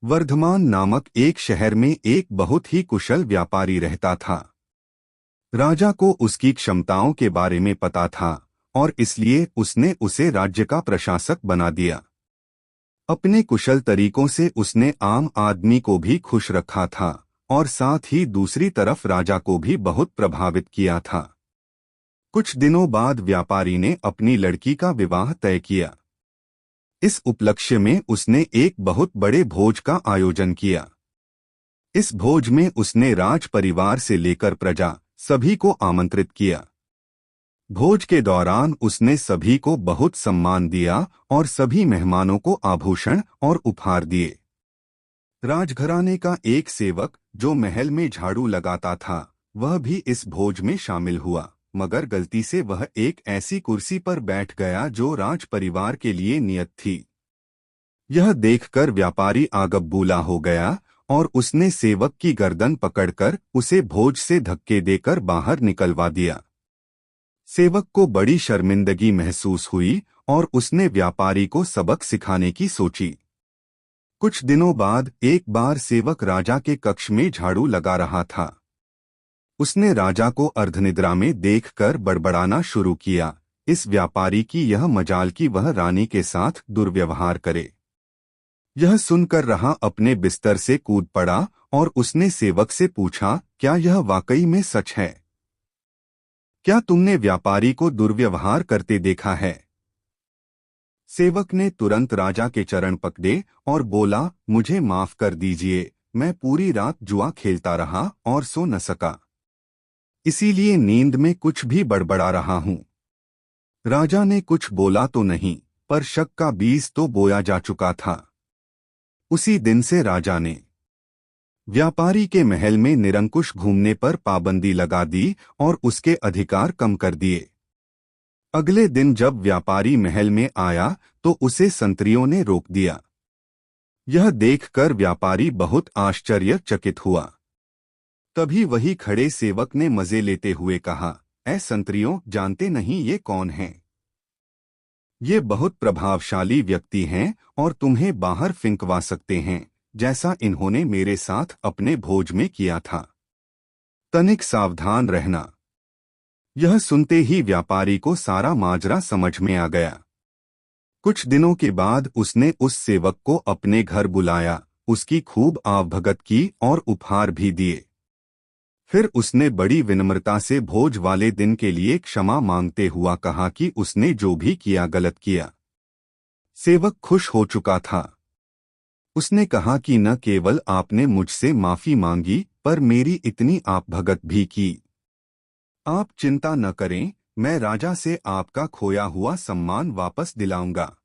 वर्धमान नामक एक शहर में एक बहुत ही कुशल व्यापारी रहता था। राजा को उसकी क्षमताओं के बारे में पता था और इसलिए उसने उसे राज्य का प्रशासक बना दिया। अपने कुशल तरीकों से उसने आम आदमी को भी खुश रखा था और साथ ही दूसरी तरफ राजा को भी बहुत प्रभावित किया था। कुछ दिनों बाद व्यापारी ने अपनी लड़की का विवाह तय किया। इस उपलक्ष्य में उसने एक बहुत बड़े भोज का आयोजन किया। इस भोज में उसने राज परिवार से लेकर प्रजा सभी को आमंत्रित किया। भोज के दौरान उसने सभी को बहुत सम्मान दिया और सभी मेहमानों को आभूषण और उपहार दिए। राजघराने का एक सेवक जो महल में झाड़ू लगाता था, वह भी इस भोज में शामिल हुआ, मगर गलती से वह एक ऐसी कुर्सी पर बैठ गया जो राज परिवार के लिए नियत थी। यह देखकर व्यापारी आगबबूला हो गया और उसने सेवक की गर्दन पकड़कर उसे भोज से धक्के देकर बाहर निकलवा दिया। सेवक को बड़ी शर्मिंदगी महसूस हुई और उसने व्यापारी को सबक सिखाने की सोची। कुछ दिनों बाद एक बार सेवक राजा के कक्ष में झाड़ू लगा रहा था। उसने राजा को अर्धनिद्रा में देखकर बड़बड़ाना शुरू किया, इस व्यापारी की यह मजाल कि वह रानी के साथ दुर्व्यवहार करे। यह सुनकर राजा अपने बिस्तर से कूद पड़ा और उसने सेवक से पूछा, क्या यह वाकई में सच है? क्या तुमने व्यापारी को दुर्व्यवहार करते देखा है? सेवक ने तुरंत राजा के चरण पकड़े और बोला, मुझे माफ कर दीजिए, मैं पूरी रात जुआ खेलता रहा और सो न सका, इसीलिए नींद में कुछ भी बड़बड़ा रहा हूँ। राजा ने कुछ बोला तो नहीं, पर शक का बीज तो बोया जा चुका था। उसी दिन से राजा ने व्यापारी के महल में निरंकुश घूमने पर पाबंदी लगा दी और उसके अधिकार कम कर दिए। अगले दिन जब व्यापारी महल में आया तो उसे संतरियों ने रोक दिया। यह देखकर व्यापारी बहुत आश्चर्यचकित हुआ। तभी वही खड़े सेवक ने मजे लेते हुए कहा, ऐ संतरियों, जानते नहीं ये कौन हैं? ये बहुत प्रभावशाली व्यक्ति हैं और तुम्हें बाहर फिंकवा सकते हैं, जैसा इन्होंने मेरे साथ अपने भोज में किया था। तनिक सावधान रहना। यह सुनते ही व्यापारी को सारा माजरा समझ में आ गया। कुछ दिनों के बाद उसने उस सेवक को अपने घर बुलाया, उसकी खूब आवभगत की और उपहार भी दिए। फिर उसने बड़ी विनम्रता से भोज वाले दिन के लिए क्षमा मांगते हुआ कहा कि उसने जो भी किया गलत किया। सेवक खुश हो चुका था। उसने कहा कि न केवल आपने मुझसे माफी मांगी, पर मेरी इतनी आपभगत भी की। आप चिंता न करें, मैं राजा से आपका खोया हुआ सम्मान वापस दिलाऊंगा।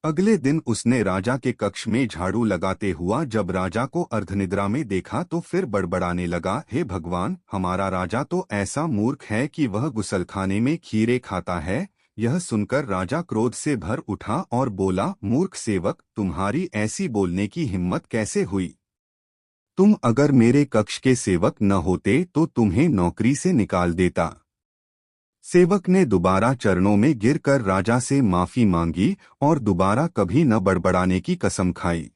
अगले दिन उसने राजा के कक्ष में झाड़ू लगाते हुआ जब राजा को अर्धनिद्रा में देखा तो फिर बड़बड़ाने लगा, हे भगवान, हमारा राजा तो ऐसा मूर्ख है कि वह गुसलखाने में खीरे खाता है। यह सुनकर राजा क्रोध से भर उठा और बोला, मूर्ख सेवक, तुम्हारी ऐसी बोलने की हिम्मत कैसे हुई? तुम अगर मेरे कक्ष के सेवक न होते तो तुम्हें नौकरी से निकाल देता। सेवक ने दोबारा चरणों में गिरकर राजा से माफी मांगी और दोबारा कभी न बड़बड़ाने की कसम खाई।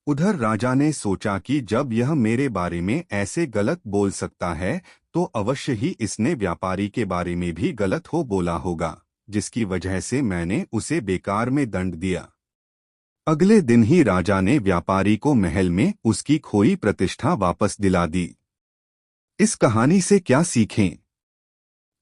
उधर राजा ने सोचा कि जब यह मेरे बारे में ऐसे गलत बोल सकता है तो अवश्य ही इसने व्यापारी के बारे में भी गलत हो बोला होगा, जिसकी वजह से मैंने उसे बेकार में दंड दिया। अगले दिन ही राजा ने व्यापारी को महल में उसकी खोई प्रतिष्ठा वापस दिला दी। इस कहानी से क्या सीखें?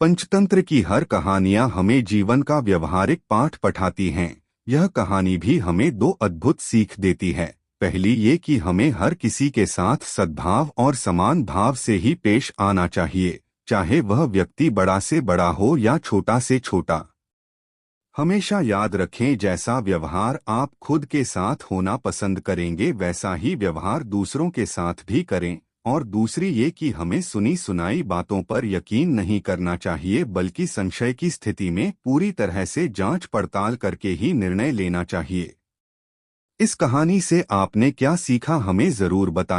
पंचतंत्र की हर कहानियां हमें जीवन का व्यवहारिक पाठ पढ़ाती हैं। यह कहानी भी हमें दो अद्भुत सीख देती है। पहली ये कि हमें हर किसी के साथ सद्भाव और समान भाव से ही पेश आना चाहिए, चाहे वह व्यक्ति बड़ा से बड़ा हो या छोटा से छोटा। हमेशा याद रखें, जैसा व्यवहार आप खुद के साथ होना पसंद करेंगे वैसा ही व्यवहार दूसरों के साथ भी करें। और दूसरी ये कि हमें सुनी सुनाई बातों पर यकीन नहीं करना चाहिए, बल्कि संशय की स्थिति में पूरी तरह से जांच पड़ताल करके ही निर्णय लेना चाहिए। इस कहानी से आपने क्या सीखा, हमें जरूर बताएं।